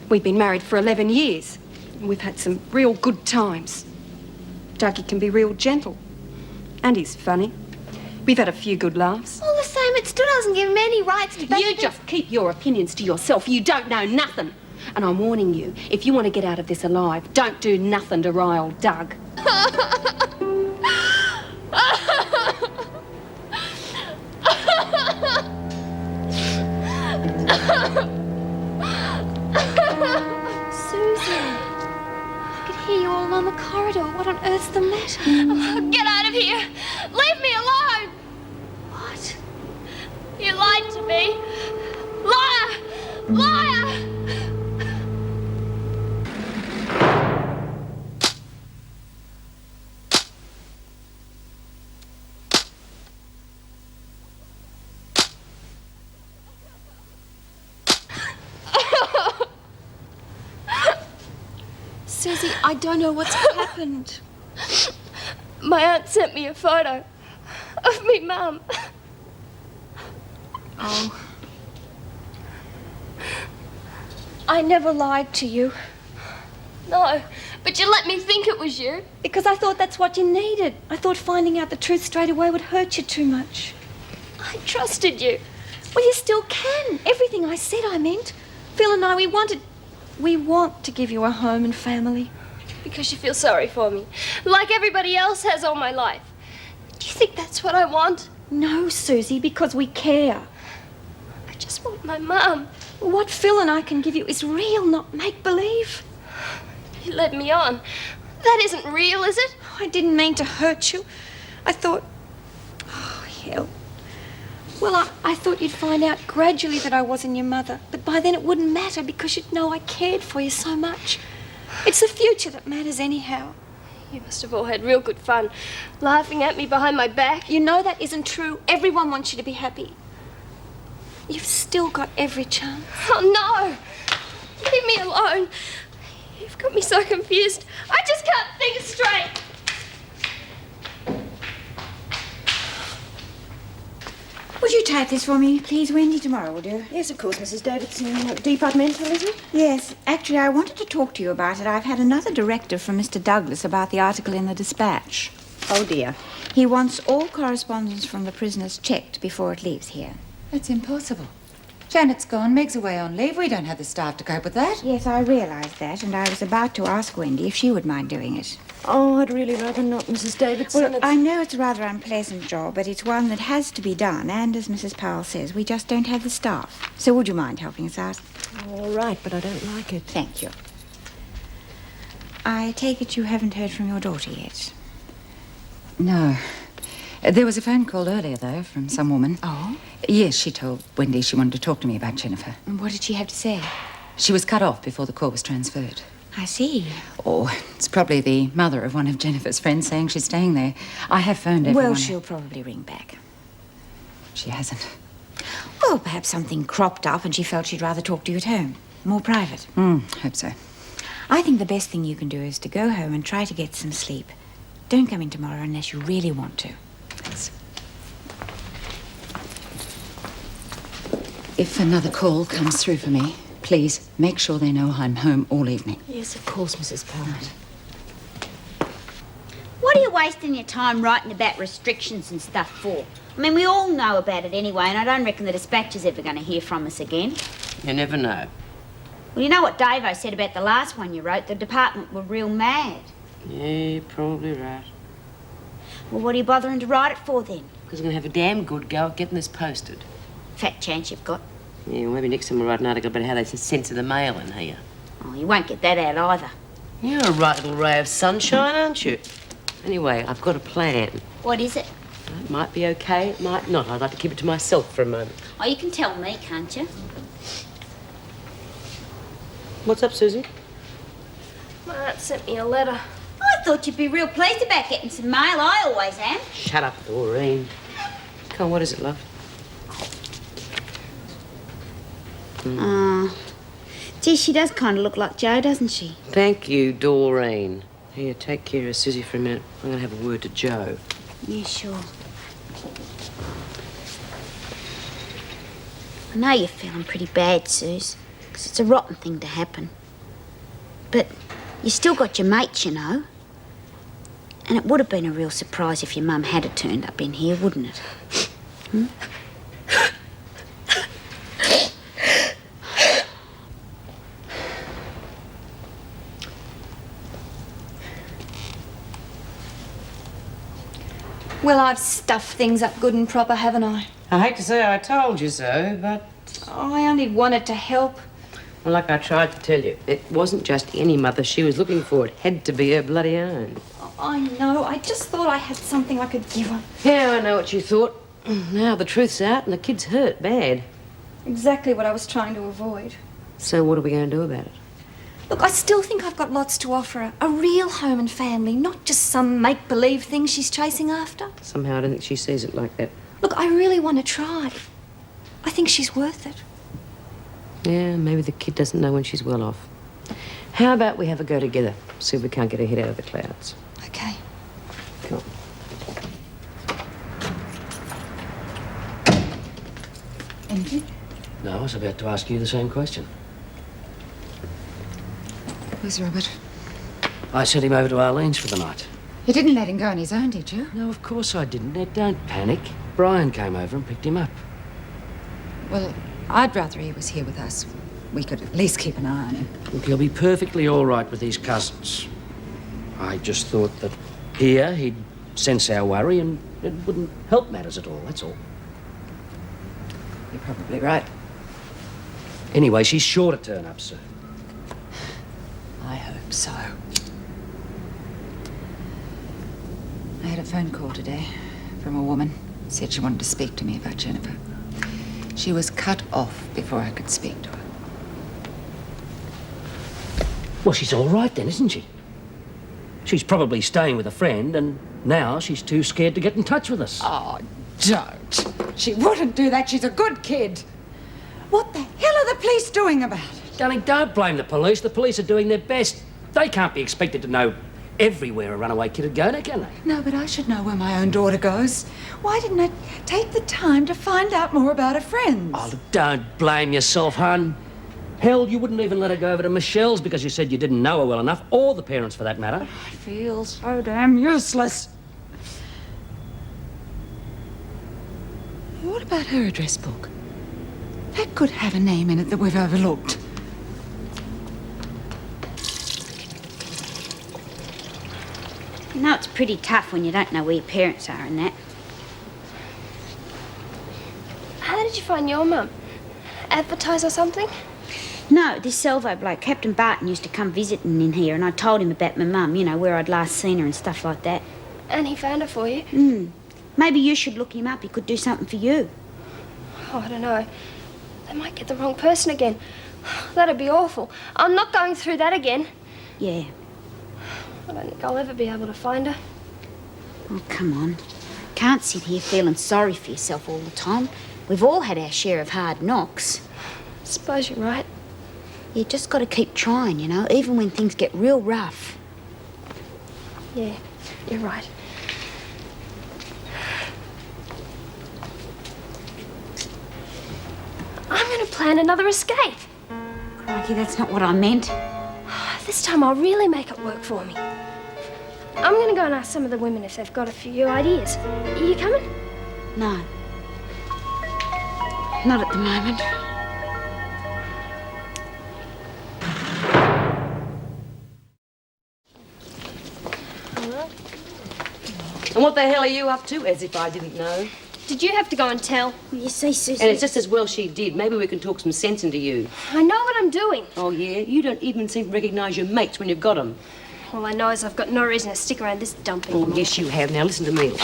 We've been married for 11 years. And we've had some real good times. Dougie can be real gentle. And he's funny. We've had a few good laughs. All the same, it still doesn't give him any rights to... You just keep your opinions to yourself. You don't know nothing. And I'm warning you, if you want to get out of this alive, don't do nothing to rile Doug. Susie, I could hear you all on the corridor. What on earth's the matter? Get out of here. Leave me alone. What? You lied to me. Liar! Liar! Susie, I don't know what's happened. My aunt sent me a photo of me mum. Oh. I never lied to you. No, but you let me think it was you. Because I thought that's what you needed. I thought finding out the truth straight away would hurt you too much. I trusted you. Well, you still can. Everything I said I meant. Phil and I, we want to give you a home and family. Because you feel sorry for me, like everybody else has all my life. Do you think that's what I want? No, Susie, because we care. I just want my mum. What Phil and I can give you is real, not make-believe. You led me on. That isn't real, is it? I didn't mean to hurt you. I thought... Oh, hell. Well, I thought you'd find out gradually that I wasn't your mother. But by then it wouldn't matter because you'd know I cared for you so much. It's the future that matters anyhow. You must have all had real good fun, laughing at me behind my back. You know that isn't true. Everyone wants you to be happy. You've still got every chance. Oh, no! Leave me alone. You've got me so confused. I just can't think straight. Would you type this for me, please, Wendy? Tomorrow will do. Yes, of course, Mrs. Davidson. Departmental, isn't it? Yes. Actually, I wanted to talk to you about it. I've had another directive from Mr. Douglas about the article in the Dispatch. Oh, dear. He wants all correspondence from the prisoners checked before it leaves here. That's impossible. Janet's gone, Meg's away on leave. We don't have the staff to cope with that. Yes, I realised that, and I was about to ask Wendy if she would mind doing it. Oh, I'd really rather not, Mrs. Davidson. Well, I know it's a rather unpleasant job, but it's one that has to be done, and as Mrs. Powell says, we just don't have the staff. So would you mind helping us out? All right, but I don't like it. Thank you. I take it you haven't heard from your daughter yet? No. There was a phone call earlier, though, from some woman. Oh? Yes, she told Wendy she wanted to talk to me about Jennifer. And what did she have to say? She was cut off before the call was transferred. I see. Oh, it's probably the mother of one of Jennifer's friends saying she's staying there. I have phoned everyone. Well, she'll probably ring back. She hasn't. Well, perhaps something cropped up and she felt she'd rather talk to you at home. More private. Hope so. I think the best thing you can do is to go home and try to get some sleep. Don't come in tomorrow unless you really want to. Thanks. If another call comes through for me, please make sure they know I'm home all evening. Yes, of course, Mrs. Powell. What are you wasting your time writing about restrictions and stuff for? I mean, we all know about it anyway, and I don't reckon the Dispatch is ever going to hear from us again. You never know. Well, you know what Davo said about the last one you wrote? The department were real mad. Yeah, you're probably right. Well, what are you bothering to write it for then? Because I'm going to have a damn good go at getting this posted. Fat chance you've got. Yeah, well, maybe next time we'll write an article about how they censor the mail in here. Oh, you won't get that out either. You're a right little ray of sunshine, aren't you? Anyway, I've got a plan. What is it? It might be okay, it might not. I'd like to keep it to myself for a moment. Oh, you can tell me, can't you? What's up, Susie? My aunt sent me a letter. I thought you'd be real pleased about getting some mail. I always am. Shut up, Doreen. Come on, what is it, love? Gee, she does kind of look like Jo, doesn't she? Thank you, Doreen. Here, take care of Susie for a minute. I'm going to have a word to Jo. Yeah, sure. I know you're feeling pretty bad, Suze. 'Cause it's a rotten thing to happen. But you still got your mates, you know. And it would have been a real surprise if your mum had turned up in here, wouldn't it? Hmm? Well, I've stuffed things up good and proper, haven't I? I hate to say I told you so, but... Oh, I only wanted to help. Well, like I tried to tell you, it wasn't just any mother she was looking for. It had to be her bloody own. Oh, I know. I just thought I had something I could give her. Yeah, I know what you thought. Now the truth's out and the kid's hurt bad. Exactly what I was trying to avoid. So what are we going to do about it? Look, I still think I've got lots to offer her. A real home and family, not just some make-believe thing she's chasing after. Somehow I don't think she sees it like that. Look, I really want to try. I think she's worth it. Yeah, maybe the kid doesn't know when she's well off. How about we have a go together? See if we can't get her head out of the clouds. Okay. Come on. Anything? No, I was about to ask you the same question. Where's Robert? I sent him over to Arlene's for the night. You didn't let him go on his own, did you? No, of course I didn't. Now, don't panic. Brian came over and picked him up. Well, I'd rather he was here with us. We could at least keep an eye on him. Look, he'll be perfectly all right with his cousins. I just thought that here he'd sense our worry and it wouldn't help matters at all, that's all. You're probably right. Anyway, she's sure to turn up soon. I hope so. I had a phone call today from a woman. Said she wanted to speak to me about Jennifer. She was cut off before I could speak to her. Well, she's all right then, isn't she? She's probably staying with a friend and now she's too scared to get in touch with us. Oh, don't. She wouldn't do that. She's a good kid. What the hell are the police doing about it? Darling, don't blame the police. The police are doing their best. They can't be expected to know everywhere a runaway kid would go, now, can they? No, but I should know where my own daughter goes. Why didn't I take the time to find out more about her friends? Oh, look, don't blame yourself, hun. Hell, you wouldn't even let her go over to Michelle's because you said you didn't know her well enough, or the parents for that matter. I feel so damn useless. What about her address book? That could have a name in it that we've overlooked. You know, it's pretty tough when you don't know where your parents are and that. How did you find your mum? Advertise or something? No, this Salvo bloke, Captain Barton, used to come visiting in here and I told him about my mum, you know, where I'd last seen her and stuff like that. And he found her for you? Maybe you should look him up. He could do something for you. Oh, I don't know. They might get the wrong person again. That'd be awful. I'm not going through that again. Yeah. I don't think I'll ever be able to find her. Oh, come on. Can't sit here feeling sorry for yourself all the time. We've all had our share of hard knocks. I suppose you're right. You just got to keep trying, you know, even when things get real rough. Yeah, you're right. I'm going to plan another escape. Crikey, that's not what I meant. This time I'll really make it work for me. I'm going to go and ask some of the women if they've got a few ideas. Are you coming? No. Not at the moment. And what the hell are you up to? As if I didn't know. Did you have to go and tell? You see, Susie... And it's just as well she did. Maybe we can talk some sense into you. I know what I'm doing. Oh, yeah? You don't even seem to recognise your mates when you've got them. All I know is I've got no reason to stick around this dump Oh, anymore. yes, you have. Now, listen to me.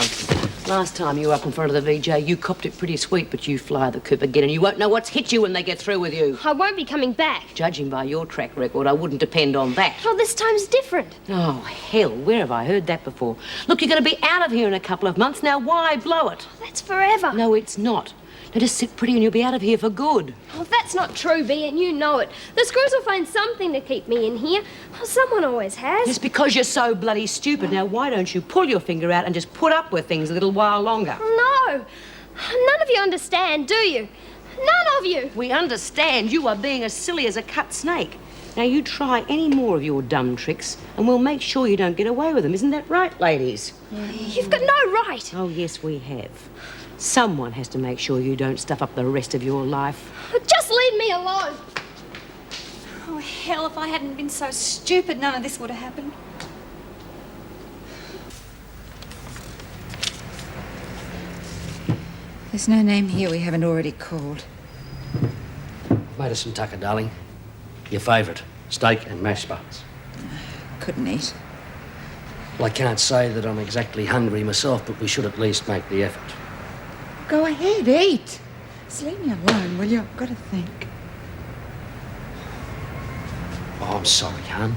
Last time you were up in front of the VJ, you copped it pretty sweet, but you fly the coop again and you won't know what's hit you when they get through with you. I won't be coming back. Judging by your track record, I wouldn't depend on that. Well, this time's different. Oh, hell, where have I heard that before? Look, you're going to be out of here in a couple of months. Now, why blow it? That's forever. No, it's not. Now, just sit pretty and you'll be out of here for good. Oh, that's not true, Bea, and you know it. The screws will find something to keep me in here. Well, someone always has. Just because you're so bloody stupid. Now, why don't you pull your finger out and just put up with things a little while longer? No. None of you understand, do you? None of you. We understand you are being as silly as a cut snake. Now, you try any more of your dumb tricks, and we'll make sure you don't get away with them. Isn't that right, ladies? You've got no right. Oh, yes, we have. Someone has to make sure you don't stuff up the rest of your life. Just leave me alone. Oh, hell, if I hadn't been so stupid, none of this would have happened. There's no name here we haven't already called. Made us some tucker, darling. Your favourite, steak and mashed spuds. Couldn't eat. Well, I can't say that I'm exactly hungry myself, but we should at least make the effort. Go ahead, eat. Just leave me alone, will you? I've got to think. Oh, I'm sorry, hon.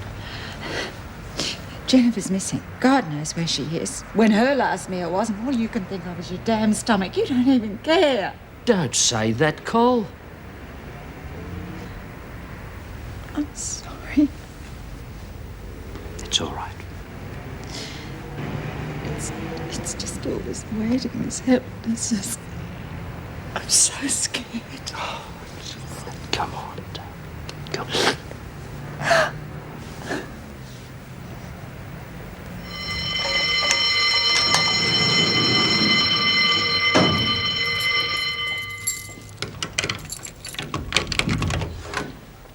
Jennifer's missing. God knows where she is. When her last meal was, and all you can think of is your damn stomach. You don't even care. Don't say that, Cole. I'm sorry. It's all right. It's just all this waiting, this helplessness. I'm so scared. Oh, come on, come on.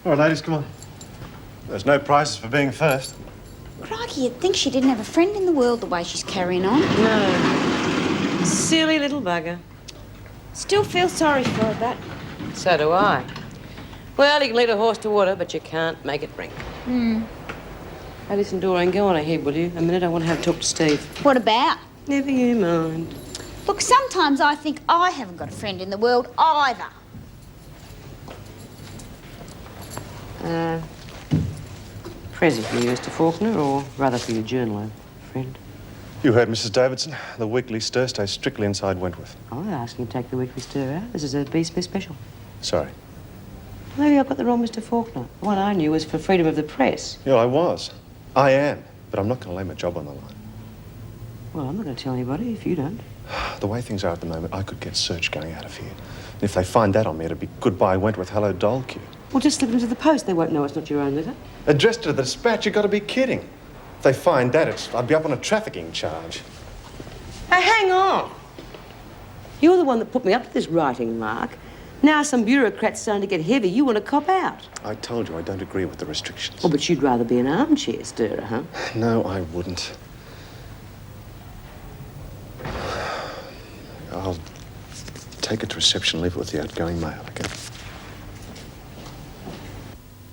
All right, ladies, come on. There's no prizes for being first. Crikey, you'd think she didn't have a friend in the world the way she's carrying on. No. Silly little bugger. Still feel sorry for her, but... So do I. Well, you can lead a horse to water, but you can't make it drink. Hey, listen, Doreen, go on ahead, will you? A minute, I want to have a talk to Steve. What about? Never you mind. Look, sometimes I think I haven't got a friend in the world either. Present for you, Mr. Faulkner, or rather for your journal, friend? You heard Mrs. Davidson. The weekly stir stays strictly inside Wentworth. Oh, they're asking you to take the weekly stir out. This is a B-Smith special. Sorry. Maybe I got the wrong Mr. Faulkner. The one I knew was for freedom of the press. Yeah, I was. I am. But I'm not going to lay my job on the line. Well, I'm not going to tell anybody if you don't. The way things are at the moment, I could get search going out of here. And if they find that on me, it'd be goodbye Wentworth, hello Dole queue. Well, just slip it into the post. They won't know it's not your own letter. Addressed to the dispatch, you've got to be kidding. If they find that, I'd be up on a trafficking charge. Hey, hang on. You're the one that put me up to this writing, Mark. Now some bureaucrat's starting to get heavy. You want to cop out. I told you I don't agree with the restrictions. Oh, but you'd rather be an armchair stirrer, huh? No, I wouldn't. I'll take it to reception, leave it with the outgoing mail, okay?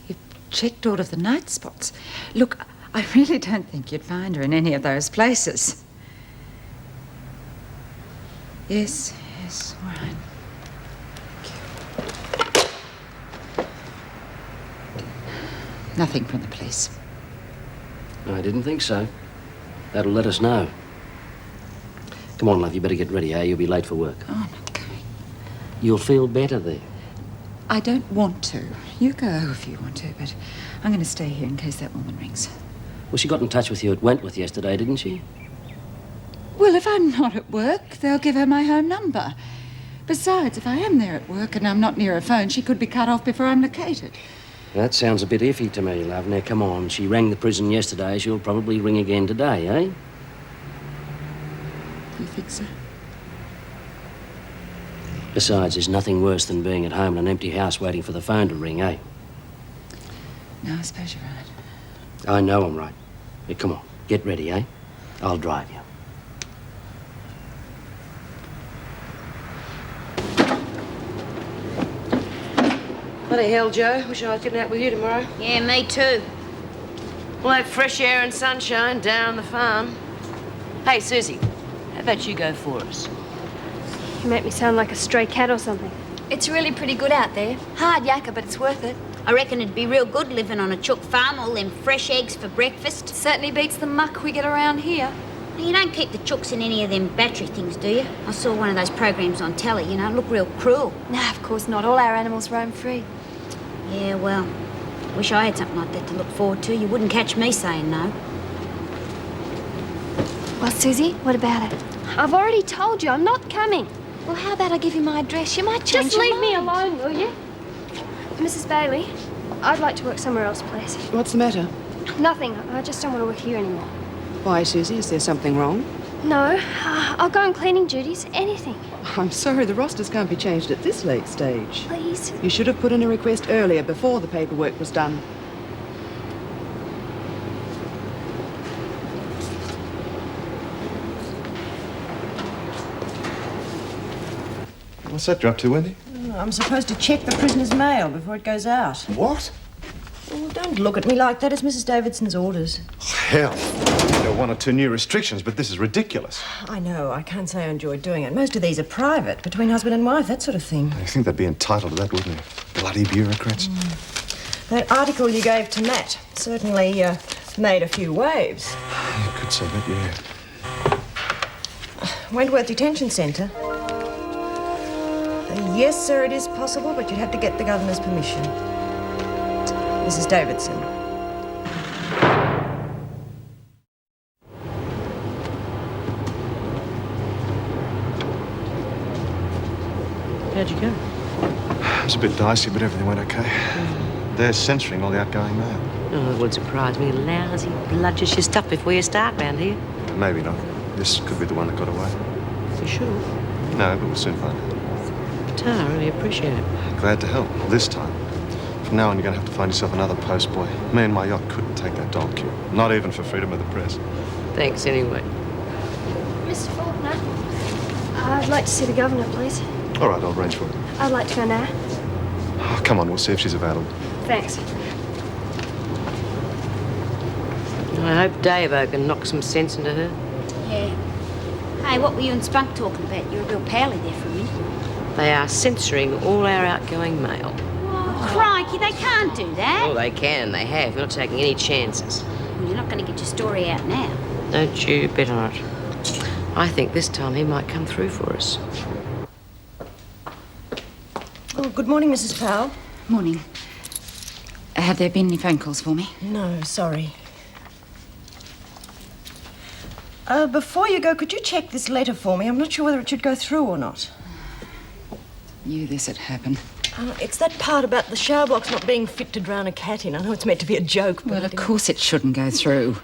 You've checked all of the night spots. Look, I really don't think you'd find her in any of those places. Yes, all right. Nothing from the police. I didn't think so. That'll let us know. Come on, love, you better get ready, eh? You'll be late for work. Oh, I'm not going. You'll feel better there. I don't want to. You go if you want to, but I'm going to stay here in case that woman rings. Well, she got in touch with you at Wentworth yesterday, didn't she? Well, if I'm not at work, they'll give her my home number. Besides, if I am there at work and I'm not near a phone, she could be cut off before I'm located. That sounds a bit iffy to me, love. Now, come on. She rang the prison yesterday. She'll probably ring again today, eh? You think so? Besides, there's nothing worse than being at home in an empty house waiting for the phone to ring, eh? No, I suppose you're right. I know I'm right. But come on, get ready, eh? I'll drive you. Bloody hell, Joe. Wish I was getting out with you tomorrow. Yeah, me too. We'll have fresh air and sunshine down on the farm. Hey, Susie, how about you go for us? You make me sound like a stray cat or something. It's really pretty good out there. Hard yakka, but it's worth it. I reckon it'd be real good living on a chook farm, all them fresh eggs for breakfast. Certainly beats the muck we get around here. You don't keep the chooks in any of them battery things, do you? I saw one of those programs on telly, you know, it looked real cruel. Nah, of course not. All our animals roam free. Yeah, well, wish I had something like that to look forward to. You wouldn't catch me saying no. Well, Susie, what about it? I've already told you I'm not coming. Well, how about I give you my address? You might change Just your leave me mind. alone, will you? Mrs. Bailey, I'd like to work somewhere else, please. What's the matter? Nothing. I just don't want to work here anymore. Why, Susie, is there something wrong? No, I'll go on cleaning duties. Anything. I'm sorry, the rosters can't be changed at this late stage. Please. You should have put in a request earlier, before the paperwork was done. What's that you're up to, Wendy? I'm supposed to check the prisoner's mail before it goes out. What? Oh, don't look at me like that. It's Mrs. Davidson's orders. Hell. There are 1 or 2 new restrictions, but this is ridiculous. I know. I can't say I enjoy doing it. Most of these are private, between husband and wife, that sort of thing. I think they'd be entitled to that, wouldn't they? Bloody bureaucrats. That article you gave to Matt certainly made a few waves. You could say that, yeah. Wentworth Detention Centre. Yes, sir, it is possible, but you'd have to get the governor's permission. Mrs. Davidson. How'd you go? It was a bit dicey, but everything went okay. They're censoring all the outgoing mail. Oh, it would surprise me. Lousy, bludgeous your stuff before you start round here. Maybe not. This could be the one that got away. You sure? No, but we'll soon find out. I really appreciate it. Glad to help. This time. From now on, you're going to have to find yourself another postboy. Me and my yacht couldn't take that doll queue. Not even for freedom of the press. Thanks anyway. Mr. Faulkner, I'd like to see the governor, please. All right, I'll arrange for it. I'd like to go now. Oh, come on, we'll see if she's available. Thanks. I hope Davo can knock some sense into her. Yeah. Hey, what were you and Spunk talking about? You were real pally there for a minute. They are censoring all our outgoing mail. Oh, crikey, they can't do that. Oh, they can. They have. We're not taking any chances. Well, you're not going to get your story out now. Don't you bet on it. I think this time he might come through for us. Oh, good morning, Mrs. Powell. Morning. Have there been any phone calls for me? No, sorry. Before you go, could you check this letter for me? I'm not sure whether it should go through or not. Knew this would happen. It's that part about the shower box not being fit to drown a cat in. I know it's meant to be a joke, but... Well, of course it shouldn't go through.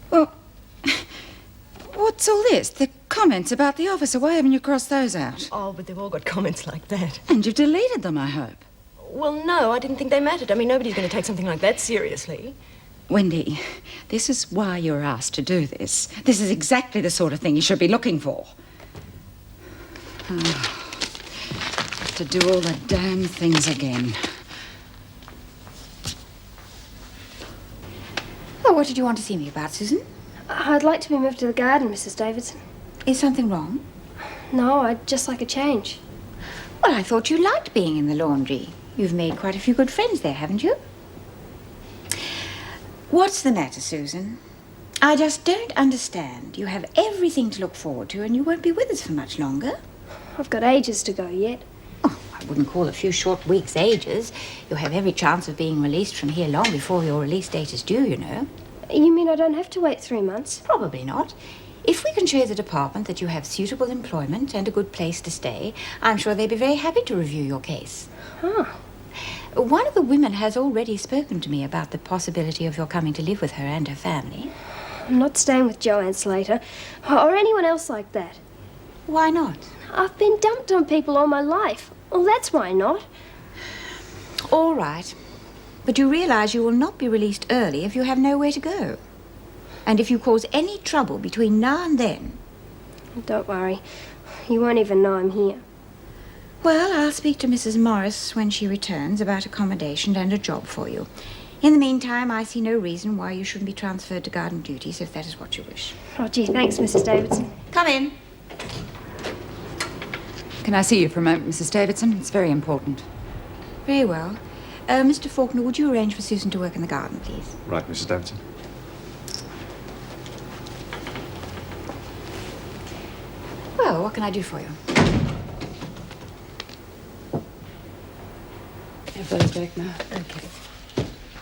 Well, what's all this? The comments about the officer. Why haven't you crossed those out? Oh, but they've all got comments like that. And you've deleted them, I hope. Well, no, I didn't think they mattered. I mean, nobody's going to take something like that seriously. Wendy, this is why you're asked to do this. This is exactly the sort of thing you should be looking for. To do all the damn things again. Well, what did you want to see me about, Susan? I'd like to be moved to the garden, Mrs. Davidson. Is something wrong? No, I'd just like a change. Well, I thought you liked being in the laundry. You've made quite a few good friends there, haven't you? What's the matter, Susan? I just don't understand. You have everything to look forward to, and you won't be with us for much longer. I've got ages to go yet. Oh, I wouldn't call a few short weeks ages. You'll have every chance of being released from here long before your release date is due, you know. You mean I don't have to wait 3 months? Probably not. If we can show the department that you have suitable employment and a good place to stay, I'm sure they'd be very happy to review your case. Huh. One of the women has already spoken to me about the possibility of your coming to live with her and her family. I'm not staying with Joanne Slater or anyone else like that. Why not? I've been dumped on people all my life. Well, that's why not. All right. But you realize you will not be released early if you have nowhere to go. And if you cause any trouble between now and then... Don't worry. You won't even know I'm here. Well, I'll speak to Mrs. Morris when she returns about accommodation and a job for you. In the meantime, I see no reason why you shouldn't be transferred to garden duties if that is what you wish. Oh, gee, thanks, Mrs. Davidson. Come in. Can I see you for a moment, Mrs. Davidson? It's very important. Very well. Mr. Faulkner, would you arrange for Susan to work in the garden, please? Right, Mrs. Davidson. Well, what can I do for you? Have those back now. Okay.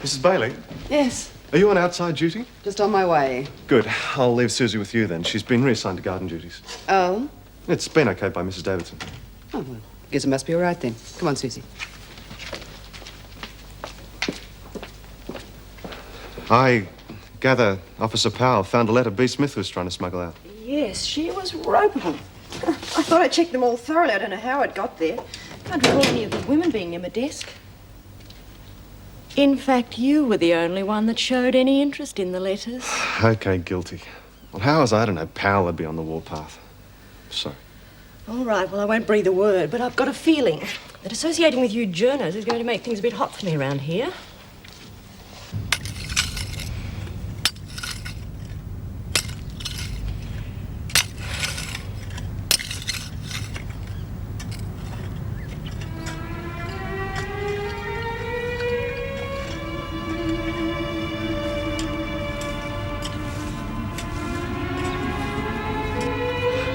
Mrs. Bailey, Yes, are you on outside duty? just on my way. Good. I'll leave Susie with you then. She's been reassigned to garden duties. Oh? It's been okay by Mrs. Davidson. Oh, well, guess it must be all right then. Come on, Susie. I gather Officer Powell found a letter B. Smith was trying to smuggle out. Yes, she was ropeable. I thought I'd checked them all thoroughly. I don't know how it got there. Can't recall any of the women being near my desk. In fact, you were the only one that showed any interest in the letters. Okay, guilty. Well, how was I to know Powell would be on the warpath? Sorry. All right, well, I won't breathe a word, but I've got a feeling that associating with you journos is going to make things a bit hot for me around here.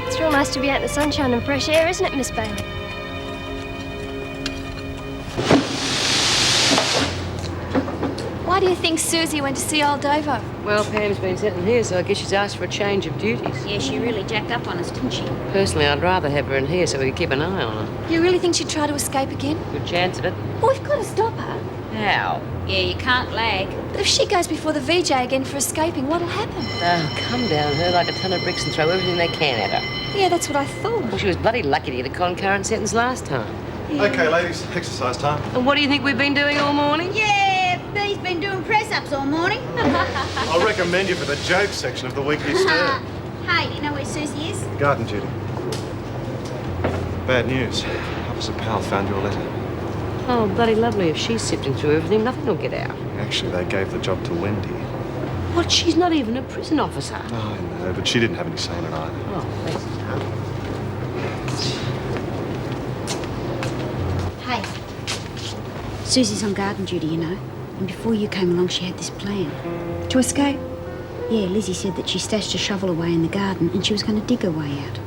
It's real nice to be out in the sunshine and fresh air, isn't it, Miss Bailey? Why do you think Susie went to see old Davo? Well, Pam's been sitting here, so I guess she's asked for a change of duties. Yeah, she really jacked up on us, didn't she? Personally, I'd rather have her in here so we could keep an eye on her. You really think she'd try to escape again? Good chance of it. Well, we've got to stop her. How? Yeah, you can't lag. But if she goes before the VJ again for escaping, what'll happen? They'll come down her like a ton of bricks and throw everything they can at her. Yeah, that's what I thought. Well, she was bloody lucky to get a concurrent sentence last time. Okay, ladies, exercise time. And what do you think we've been doing all morning? Yeah, Bee's been doing press-ups all morning. I'll recommend you for the joke section of the Weekly Stir. Hey, do you know where Susie is? Garden duty. Bad news. Officer Powell found your letter. Oh, bloody lovely. If she's sifting through everything, nothing will get out. Actually, they gave the job to Wendy. What? She's not even a prison officer. Oh, I know, but she didn't have any say in it either. Oh, thanks. Hey, Susie's on garden duty, you know. And before you came along, she had this plan. To escape? Yeah, Lizzie said that she stashed a shovel away in the garden and she was going to dig her way out.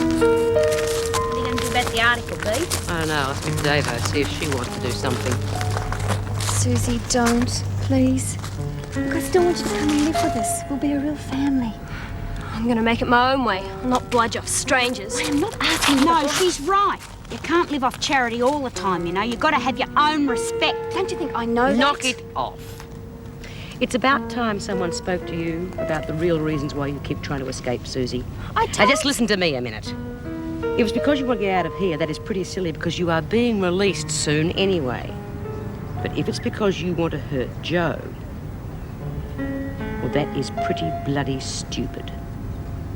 What are you going to do about the article, Bee? I don't know. I'll speak to Davo, see if she wants to do something. Susie, don't, please. Look, I still want you to come and live with us. We'll be a real family. I'm going to make it my own way. I'll not bludge off strangers. I'm not asking No, she's right. You can't live off charity all the time, you know. You've got to have your own respect. Don't you think I know that? Knock it off. It's about time someone spoke to you about the real reasons why you keep trying to escape, Susie. Now, just listen to me a minute. It was because you want to get out of here. That is pretty silly because you are being released soon anyway. But if it's because you want to hurt Joe, well, that is pretty bloody stupid.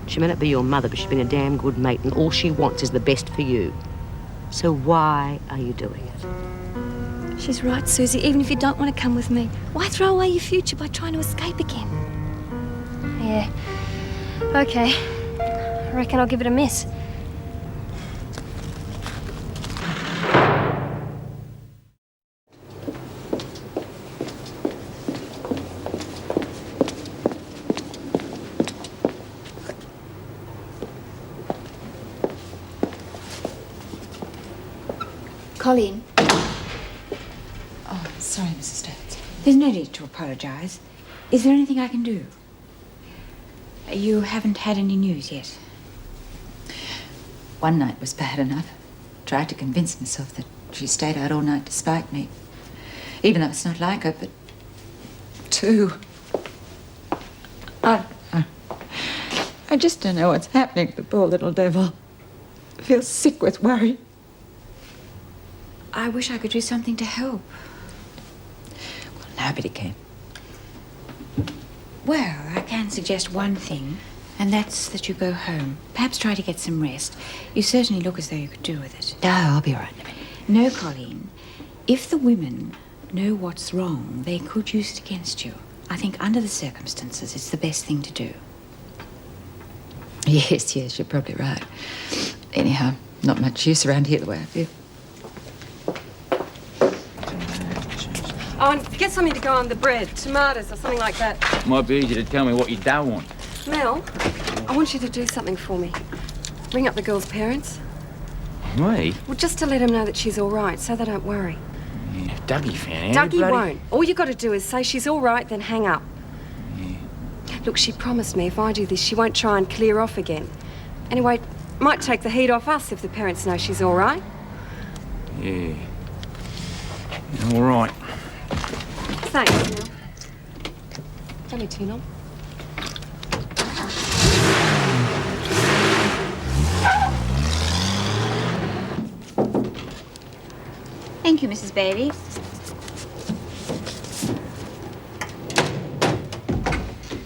She may not be your mother, but she's been a damn good mate, and all she wants is the best for you. So why are you doing it? She's right, Susie. Even if you don't want to come with me, why throw away your future by trying to escape again? Yeah. Okay. I reckon I'll give it a miss. Colleen, Oh, sorry, Mrs. Davidson. there's no need to apologise. Is there anything I can do? You haven't had any news yet? One night was bad enough. Tried to convince myself that she stayed out all night to spite me. Even though it's not like her, but two. I just don't know what's happening to the poor little devil. I feel sick with worry. I wish I could do something to help. Well, nobody can. Well, I can suggest one thing, and that's that you go home. Perhaps try to get some rest. You certainly look as though you could do with it. No, I'll be all right in a minute. No, Colleen. If the women know what's wrong, they could use it against you. I think under the circumstances, it's the best thing to do. Yes, you're probably right. Anyhow, not much use around here the way I feel. Oh, and get something to go on the bread, tomatoes or something like that. Might be easier to tell me what you don't want. Mel, I want you to do something for me. Ring up the girl's parents. Me? Well, just to let him know that she's all right, so they don't worry. Yeah, Dougie fan, Dougie bloody... won't. All you got to do is say she's all right, then hang up. Look, she promised me if I do this, she won't try and clear off again. Anyway, might take the heat off us if the parents know she's all right. Yeah. All right. Thanks, Mel. Turn your tin on. Thank you, Mrs. Bailey.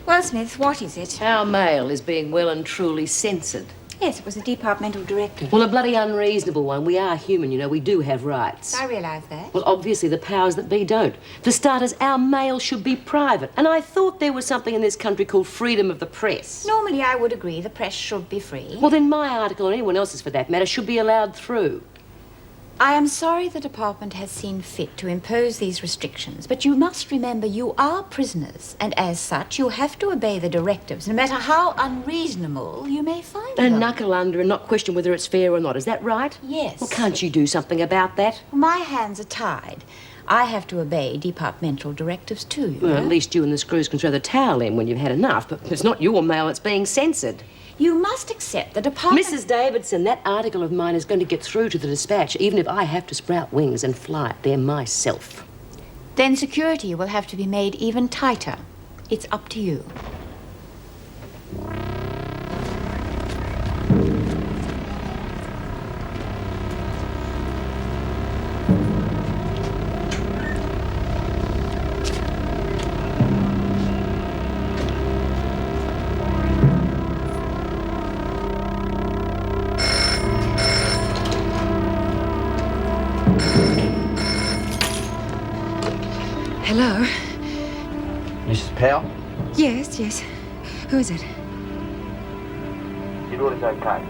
Well, Smith, what is it? Our mail is being well and truly censored. Yes, it was a departmental directive. Well, a bloody unreasonable one. We are human, you know. We do have rights. I realise that. Well, obviously the powers that be don't. For starters, our mail should be private. And I thought there was something in this country called freedom of the press. Normally, I would agree the press should be free. Well, then my article, or anyone else's for that matter, should be allowed through. I am sorry the department has seen fit to impose these restrictions, but you must remember you are prisoners, and as such, you have to obey the directives, no matter how unreasonable you may find them. And knuckle under and not question whether it's fair or not. Is that right? Yes. Well, can't you do something about that? My hands are tied. I have to obey departmental directives too, you Well, know. at least you and the screws can throw the towel in when you've had enough, but it's not your mail that's being censored. You must accept the department... Mrs. Davidson, that article of mine is going to get through to the Dispatch, even if I have to sprout wings and fly it there myself. Then security will have to be made even tighter. It's up to you. Hello? Mrs. Powell? Yes, yes. Who is it? Your daughter's okay.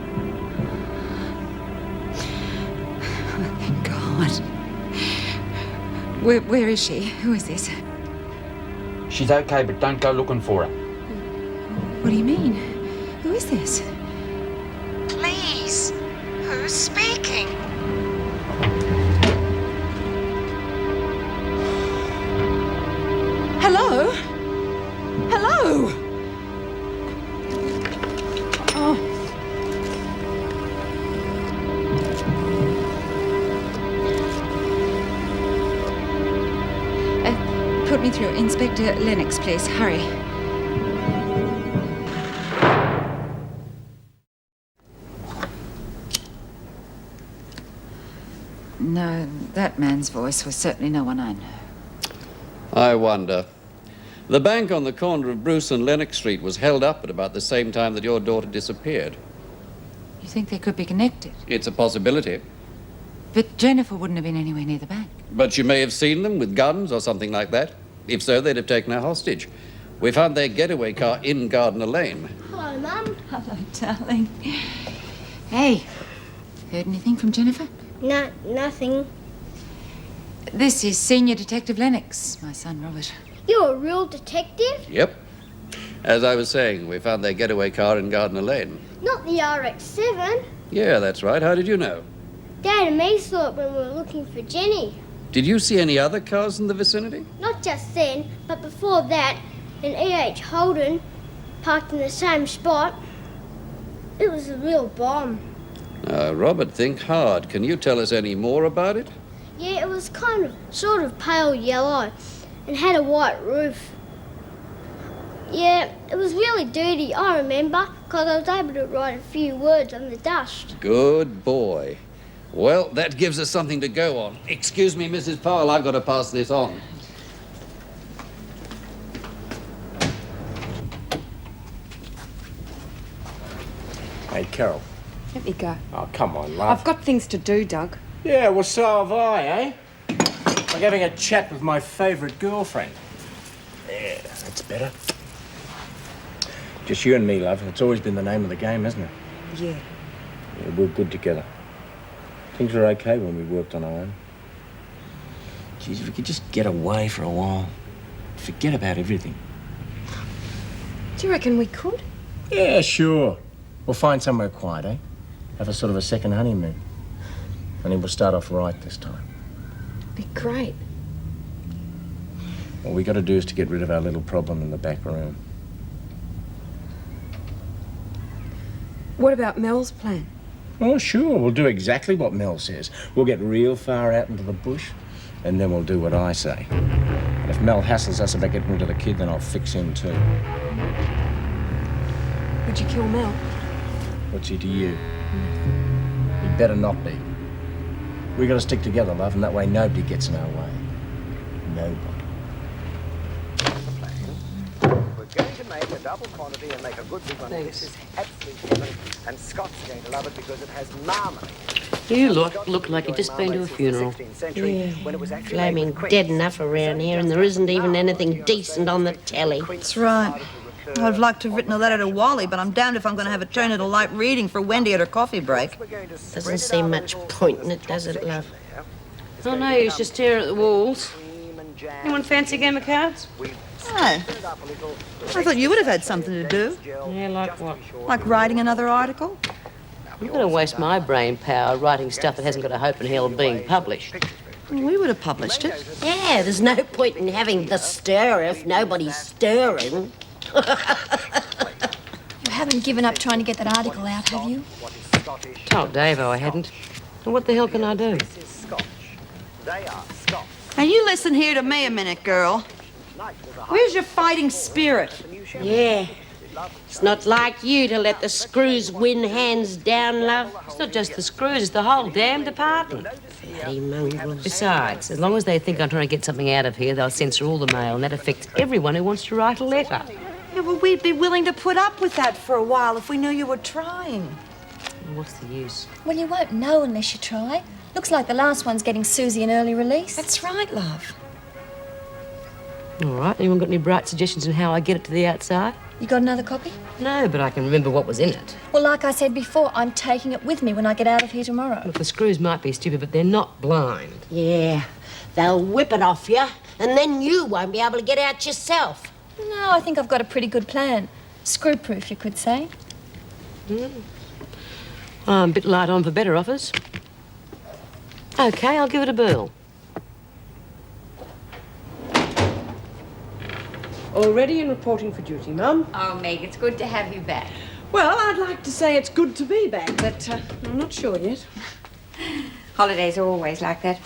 Thank God. Where is she? Who is this? She's okay, but don't go looking for her. What do you mean? Who is this? Please, who's speaking? Hello? Hello? Oh. Put me through. Inspector Lennox, please. Hurry. No, that man's voice was certainly no one I know. I wonder. The bank on the corner of Bruce and Lennox Street was held up at about the same time that your daughter disappeared. You think they could be connected? It's a possibility. But Jennifer wouldn't have been anywhere near the bank. But you may have seen them with guns or something like that. If so, they'd have taken her hostage. We found their getaway car in Gardner Lane. Hello, Mum. Hello, darling. Hey, heard anything from Jennifer? No, nothing. This is Senior Detective Lennox, my son Robert. You're a real detective? Yep. As I was saying, we found their getaway car in Gardner Lane. Not the RX-7. Yeah, that's right. How did you know? Dad and me saw it when we were looking for Jenny. Did you see any other cars in the vicinity? Not just then, but before that, an E.H. Holden parked in the same spot. It was a real bomb. Robert, think hard. Can you tell us any more about it? Yeah, it was sort of pale yellow and had a white roof. Yeah, it was really dirty, I remember, because I was able to write a few words on the dust. Good boy. Well, that gives us something to go on. Excuse me, Mrs. Powell, I've got to pass this on. Hey, Carol. Let me go. Oh, come on, love. I've got things to do, Doug. Yeah, well, so have I, eh? Like having a chat with my favourite girlfriend. Yeah, that's better. Just you and me, love. It's always been the name of the game, hasn't it? Yeah. Yeah, we're good together. Things were okay when we worked on our own. Geez, if we could just get away for a while. Forget about everything. Do you reckon we could? Yeah, sure. We'll find somewhere quiet, eh? Have a sort of a second honeymoon. And then we'll start off right this time. Be great. All we got to do is to get rid of our little problem in the back room. What about Mel's plan? Oh, sure. We'll do exactly what Mel says. We'll get real far out into the bush, and then we'll do what I say. And if Mel hassles us about getting rid of the kid, then I'll fix him too. Would you kill Mel? What's he to you? He'd better not be. We got to stick together, love, and that way nobody gets in our way. Nobody. We're going to make a double quantity and make a good big one. This is absolutely heaven, and Scott's going to love it because it has marmalade. You look like you've just been to a funeral. Flaming dead enough around here, and there isn't even anything decent on the telly. That's right. I'd like to have written a letter to Wally, but I'm damned if I'm going to have a turn at a light reading for Wendy at her coffee break. Doesn't seem much point in it, does it, love? Oh, no use just staring at the walls. Anyone fancy a game of cards? Oh. I thought you would have had something to do. Yeah, like what? Like writing another article? I'm going to waste my brain power writing stuff that hasn't got a hope in hell of being published. We would have published it. Yeah, there's no point in having the stir if nobody's stirring. You haven't given up trying to get that article out, have you? Told Davo I hadn't. And what the hell can I do? Now you listen here to me a minute, girl. Where's your fighting spirit? Yeah. It's not like you to let the screws win hands down, love. It's not just the screws, it's the whole damn department. Bloody mongrels. Besides, as long as they think I'm trying to get something out of here, they'll censor all the mail, and that affects everyone who wants to write a letter. Yeah, well, we'd be willing to put up with that for a while if we knew you were trying. What's the use? Well, you won't know unless you try. Looks like the last one's getting Susie an early release. That's right, love. All right, anyone got any bright suggestions on how I get it to the outside? You got another copy? No, but I can remember what was in it. Well, like I said before, I'm taking it with me when I get out of here tomorrow. Look, the screws might be stupid, but they're not blind. Yeah, they'll whip it off you, and then you won't be able to get out yourself. No, I think I've got a pretty good plan. Screw-proof, you could say. I'm a bit light on for better offers. OK, I'll give it a whirl. All ready and reporting for duty, Mum. Oh, Meg, it's good to have you back. Well, I'd like to say it's good to be back, but I'm not sure yet. Holidays are always like that.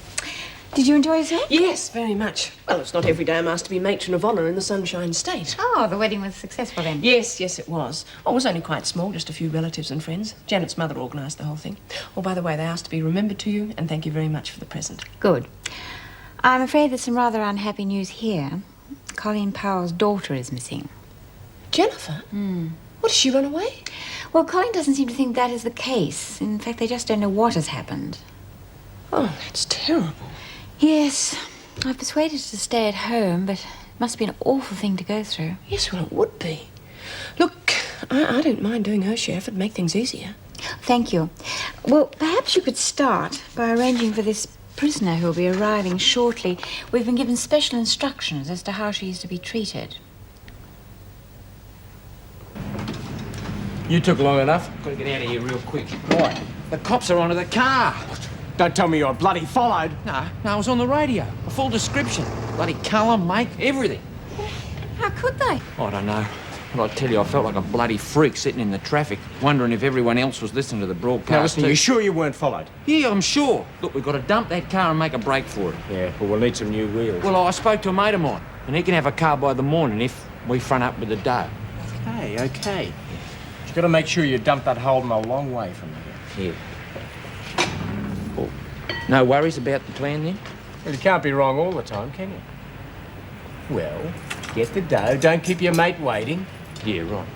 Did you enjoy yourself? Yes, very much. Well, it's not every day I'm asked to be matron of honour in the Sunshine State. Oh, the wedding was successful then? Yes, it was. Oh, it was only quite small, just a few relatives and friends. Janet's mother organised the whole thing. Oh, by the way, they asked to be remembered to you, and thank you very much for the present. Good. I'm afraid there's some rather unhappy news here. Colleen Powell's daughter is missing. Jennifer? What, has she run away? Well, Colleen doesn't seem to think that is the case. In fact, they just don't know what has happened. Oh, that's terrible. Yes. I've persuaded her to stay at home, but it must be an awful thing to go through. Yes, well, it would be. Look, I don't mind doing her share if it'd make things easier. Thank you. Well, perhaps you could start by arranging for this prisoner who'll be arriving shortly. We've been given special instructions as to how she is to be treated. You took long enough. Got to get out of here real quick. Why? The cops are onto the car. Don't tell me you were bloody followed. No, I was on the radio. A full description. Bloody colour, make, everything. How could they? I don't know. But I tell you, I felt like a bloody freak sitting in the traffic, wondering if everyone else was listening to the broadcast. Now listen, too. you sure you weren't followed? Yeah, I'm sure. Look, we've got to dump that car and make a break for it. Yeah, but we'll need some new wheels. Well, I spoke to a mate of mine, and he can have a car by the morning if we front up with the dough. Okay. You've got to make sure you dump that Holden a long way from here. Yeah. Well, no worries about the plan then? Well, you can't be wrong all the time, can you? Well, get the dough. Don't keep your mate waiting. Yeah, right.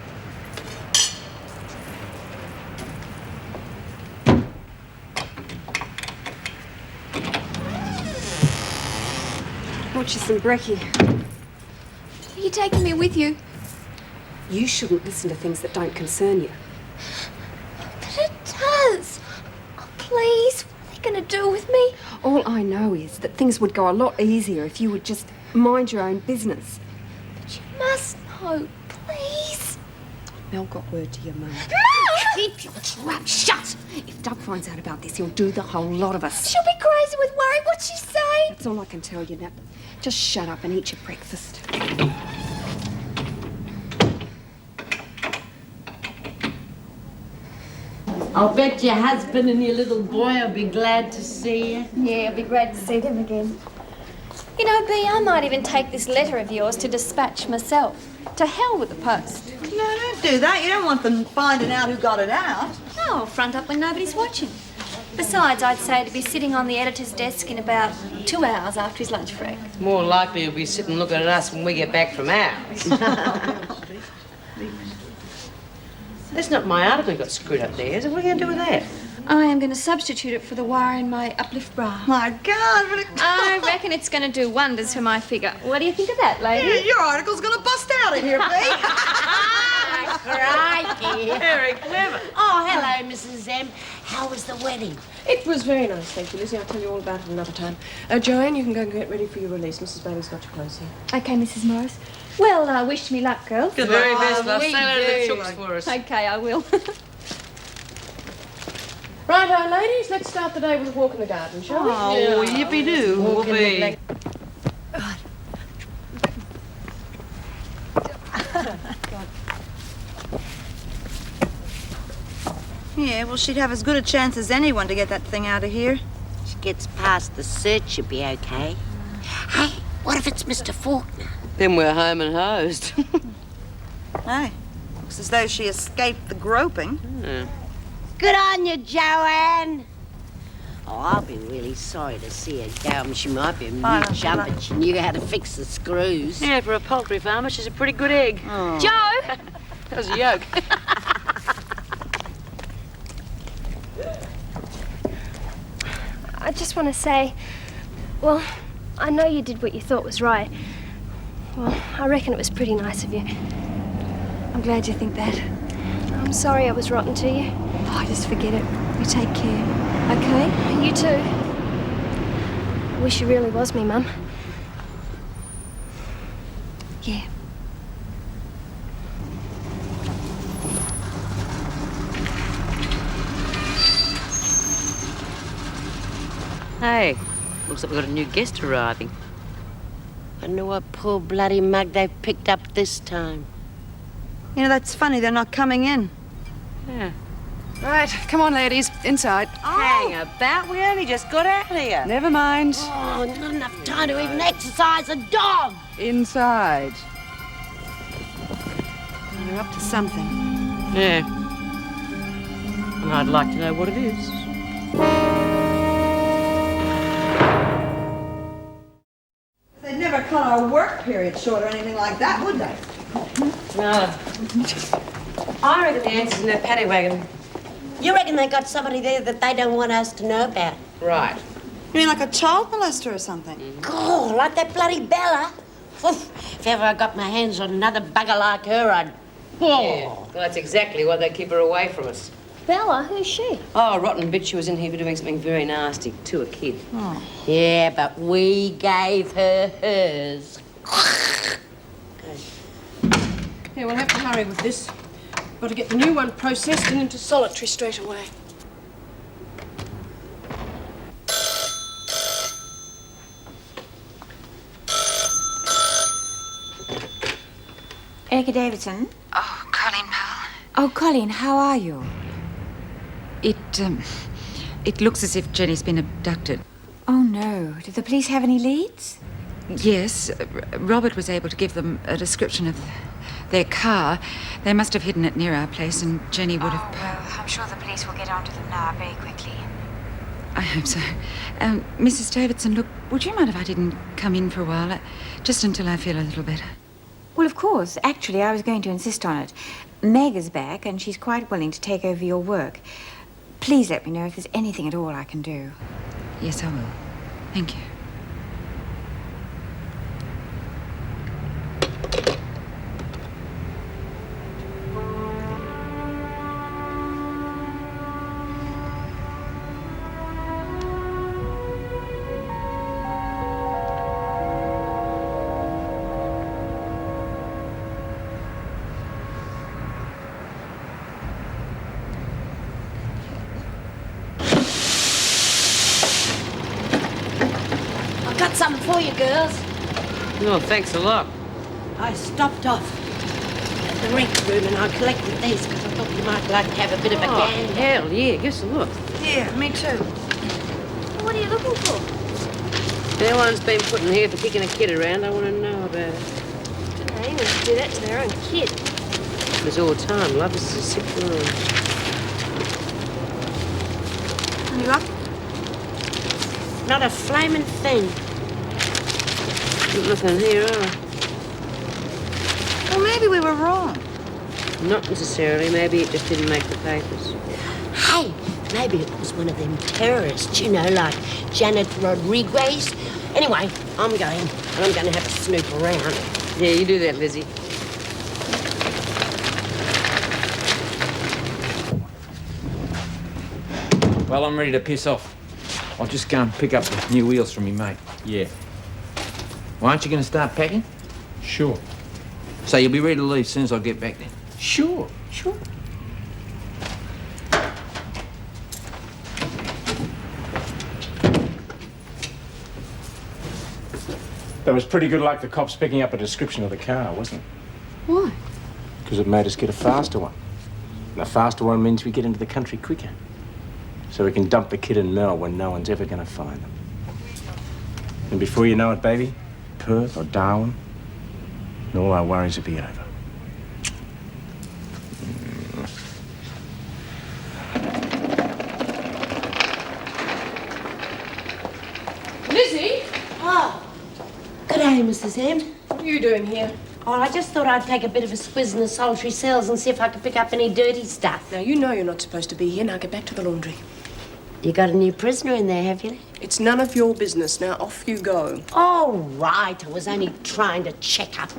Bought you some brekkie. Are you taking me with you? You shouldn't listen to things that don't concern you. But it does. Oh, please, what are they going to do with me? All I know is that things would go a lot easier if you would just mind your own business. But you must know, please. Mel got word to your mum. No! Keep your trap shut. If Doug finds out about this, he'll do the whole lot of us. She'll be crazy with worry. What'd she say? That's all I can tell you, Nat. Just shut up and eat your breakfast. I'll bet your husband and your little boy will be glad to see you. Yeah, it'll be great to see them again. You know, Bea, I might even take this letter of yours to dispatch myself. To hell with the post. No, don't do that. You don't want them finding out who got it out. No, I'll front up when nobody's watching. Besides, I'd say to be sitting on the editor's desk in about 2 hours after his lunch break. More likely he'll be sitting looking at us when we get back from ours. That's not my article got screwed up there, is it? What are you going to do with that? I am going to substitute it for the wire in my uplift bra. My God, what a... I reckon it's going to do wonders for my figure. What do you think of that, lady? Yeah, your article's going to bust out of here, Bea. Crikey. Very clever. Oh, hello, Mrs. M. How was the wedding? It was very nice, thank you, Lizzie. I'll tell you all about it another time. Joanne, you can go and get ready for your release. Mrs. Bailey's got your clothes here. Okay, Mrs. Morris. Well, wish me luck, girls. The very best. Oh, I'll we sail out of the do. chooks for us. Okay, I will. Right, ladies, let's start the day with a walk in the garden, shall we? Oh, yippee-doo. Walk in the black- Yeah, well, she'd have as good a chance as anyone to get that thing out of here. She gets past the search, she'll be okay. Hey, what if it's Mr. Faulkner? Then we're home and hosed. Hey, looks as though she escaped the groping. Good on you, Joanne. Oh, I'll be really sorry to see her go. I mean, she might be a mute jump, but she knew how to fix the screws. Yeah, for a poultry farmer, she's a pretty good egg. Oh. Joe! That was a yoke. I just want to say, well, I know you did what you thought was right. Well, I reckon it was pretty nice of you. I'm glad you think that. I'm sorry I was rotten to you. Oh, just forget it. You take care, okay? You too. I wish you really was me, Mum. Yeah. Hey, looks like we've got a new guest arriving. I know what poor bloody mug they've picked up this time. You know, that's funny. They're not coming in. Yeah. Right, come on, ladies. Inside. Hang about, we only just got out here. Never mind. Oh, not enough time to even exercise a dog. Inside. They're up to something. Yeah. And I'd like to know what it is. They'd never cut our work period short or anything like that, would they? No. I reckon the answer's in that paddy wagon. You reckon they got somebody there that they don't want us to know about? Right. You mean like a child molester or something? God, like that bloody Bella. Oof, if ever I got my hands on another bugger like her, I'd... Yeah. Well, that's exactly why they keep her away from us. Bella, who's she? Oh, a rotten bitch who was in here for doing something very nasty to a kid. Oh. Yeah, but we gave her hers. Yeah, we'll have to hurry with this. Got to get the new one processed and into solitary straight away. Erica Davidson? Oh, Colleen Powell. Oh, Colleen, how are you? It looks as if Jenny's been abducted. Oh, no. Did the police have any leads? Yes, Robert was able to give them a description of their car. They must have hidden it near our place, and Jenny would have... Well, I'm sure the police will get onto them now very quickly. I hope so. Mrs. Davidson, look, would you mind if I didn't come in for a while? Just until I feel a little better. Well, of course. Actually, I was going to insist on it. Meg is back, and she's quite willing to take over your work. Please let me know if there's anything at all I can do. Yes, I will. Thank you. something for you, girls. Oh, thanks a lot. I stopped off at the rec room and I collected these because I thought you might like to have a bit of a gander. Hell, yeah, give us a look. Yeah, me too. What are you looking for? If anyone's been putting here for kicking a kid around, I want to know about it. They must do that to their own kid. It was all time. Love is a sick word. You up? Not a flaming thing. Not looking here, are I? Well, maybe we were wrong. Not necessarily. Maybe it just didn't make the papers. Hey, maybe it was one of them terrorists, you know, like Janet Rodriguez. Anyway, I'm going, and I'm going to have a snoop around. Yeah, you do that, Lizzie. Well, I'm ready to piss off. I'll just go and pick up the new wheels from me mate. Yeah. Well, aren't you going to start packing? Sure. So you'll be ready to leave as soon as I get back then? Sure, sure. That was pretty good luck, the cops picking up a description of the car, wasn't it? Why? Because it made us get a faster one. And a faster one means we get into the country quicker. So we can dump the kid and Mel when no one's ever going to find them. And before you know it, baby, Perth or Darwin, and all our worries will be over. Lizzie? Oh, good day, Mrs. M. What are you doing here? Oh, I just thought I'd take a bit of a squiz in the solitary cells and see if I could pick up any dirty stuff. Now, you know you're not supposed to be here. Now get back to the laundry. You got a new prisoner in there, have you? It's none of your business. Now, off you go. All right, I was only trying to check up.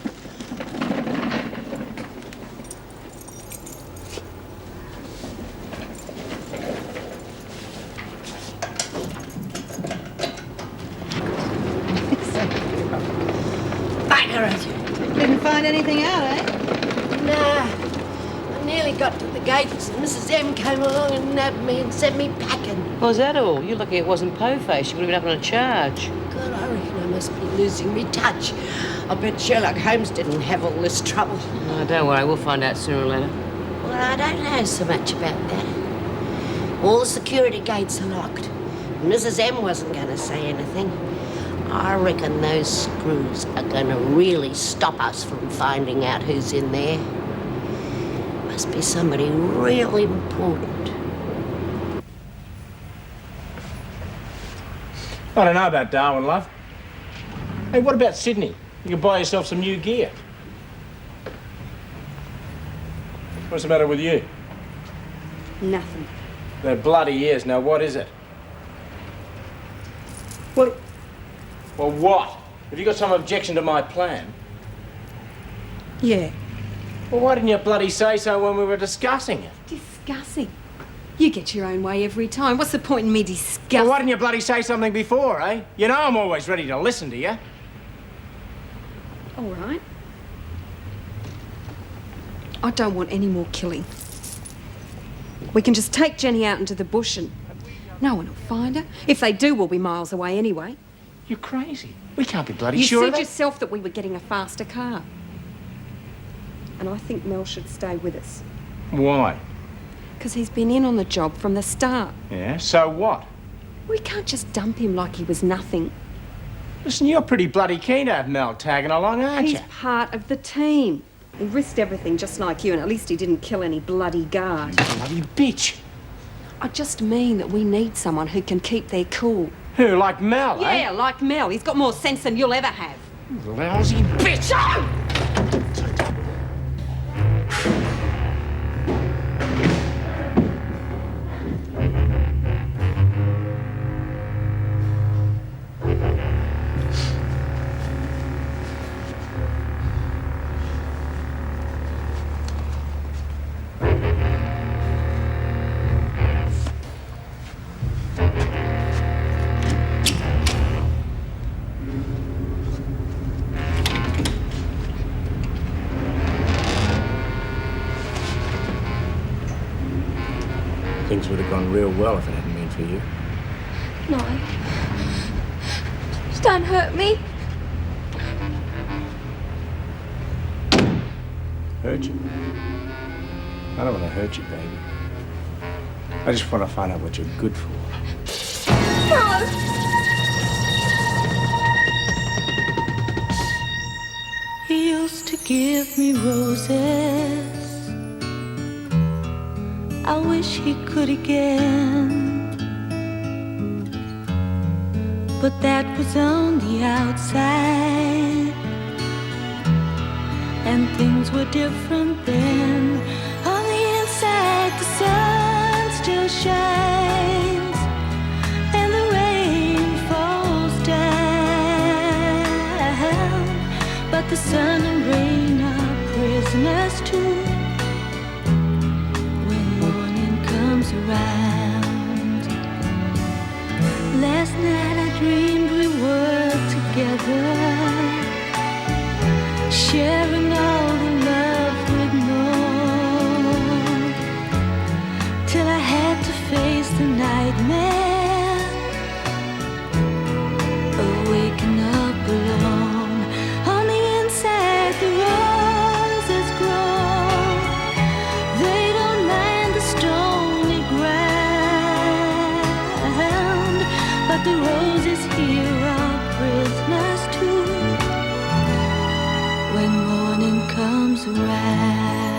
Didn't find anything out, eh? Nah. I nearly got to the gates and Mrs. M came along and nabbed me and sent me packing. Was that all? You're lucky it wasn't Po-Face. You would have been up on a charge. God, I reckon I must be losing me touch. I bet Sherlock Holmes didn't have all this trouble. Oh, don't worry. We'll find out sooner or later. Well, I don't know so much about that. All the security gates are locked. Mrs. M wasn't going to say anything. I reckon those screws are going to really stop us from finding out who's in there. Must be somebody real important. I don't know about Darwin, love. Hey, what about Sydney? You can buy yourself some new gear. What's the matter with you? Nothing. They're bloody ears. Now, what is it? Well, what? Have you got some objection to my plan? Yeah. Well, why didn't you bloody say so when we were discussing it? Discussing? You get your own way every time. What's the point in me discussing? Well, why didn't you bloody say something before, eh? You know I'm always ready to listen to you. All right. I don't want any more killing. We can just take Jenny out into the bush and no one will find her. If they do, we'll be miles away anyway. You're crazy. We can't be bloody You sure of said that. yourself that we were getting a faster car. And I think Mel should stay with us. Why? Because he's been in on the job from the start. Yeah, so what? We can't just dump him like he was nothing. Listen, you're pretty bloody keen to have Mel tagging along, aren't He's you? part of the team. He risked everything just like you, and at least he didn't kill any bloody guard. Bloody bitch. I just mean that we need someone who can keep their cool. Who, like Mel, eh? Yeah, like Mel. He's got more sense than you'll ever have. Lousy bitch! Things would have gone real well if it hadn't been for you. No. Don't hurt me. Hurt you? I don't want to hurt you, baby. I just want to find out what you're good for. No. He used to give me roses. I wish he could again. But that was on the outside, and things were different then. On the inside, the sun still shines, and the rain falls down. But the sun and rain are prisoners too when morning comes around. Last night I dreamed we were together, sharing all the love we'd known, till I had to face the nightmare of waking up alone. On the inside the roses grow, they don't mind the stony ground, but the roses here are prisoners too when morning comes around.